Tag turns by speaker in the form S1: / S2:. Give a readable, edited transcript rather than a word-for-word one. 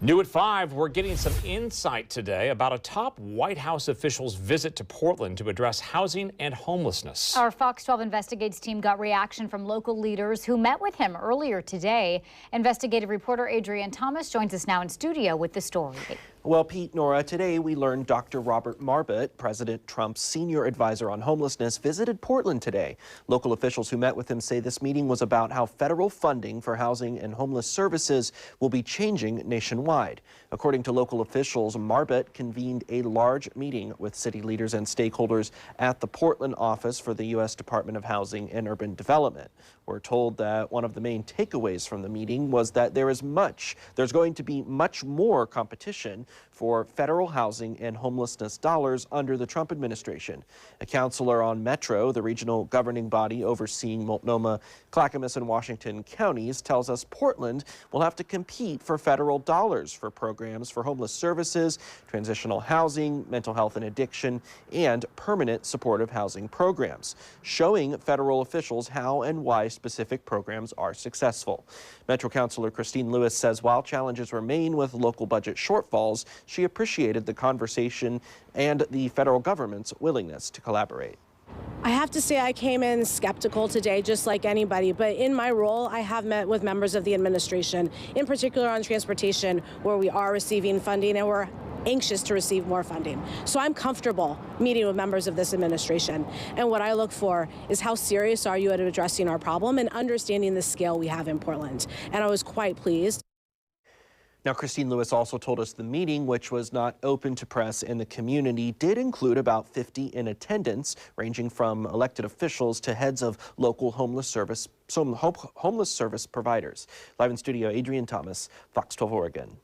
S1: New at 5, we're getting some insight today about a top White House official's visit to Portland to address housing and homelessness.
S2: Our Fox 12 Investigates team got reaction from local leaders who met with him earlier today. Investigative reporter Adrian Thomas joins us now in studio with the story.
S3: Well, Pete, Nora, today we learned Dr. Robert Marbut, President Trump's senior advisor on homelessness, visited Portland today. Local officials who met with him say this meeting was about how federal funding for housing and homeless services will be changing nationwide. According to local officials, Marbut convened a large meeting with city leaders and stakeholders at the Portland office for the U.S. Department of Housing and Urban Development. We're told that one of the main takeaways from the meeting was that there's going to be much more competition for federal housing and homelessness dollars under the Trump administration. A counselor on Metro, the regional governing body overseeing Multnomah, Clackamas, and Washington counties, tells us Portland will have to compete for federal dollars for programs for homeless services, transitional housing, mental health and addiction, and permanent supportive housing programs, showing federal officials how and why specific programs are successful. Metro Councilor Christine Lewis says while challenges remain with local budget shortfalls, she appreciated the conversation and the federal government's willingness to collaborate.
S4: I have to say I came in skeptical today, just like anybody, but in my role, I have met with members of the administration, in particular on transportation, where we are receiving funding and we're anxious to receive more funding. So I'm comfortable meeting with members of this administration. And what I look for is how serious are you at addressing our problem and understanding the scale we have in Portland. And I was quite pleased.
S3: Now, Christine Lewis also told us the meeting, which was not open to press in the community, did include about 50 in attendance, ranging from elected officials to heads of local homeless service providers. Live in studio, Adrian Thomas, Fox 12 Oregon.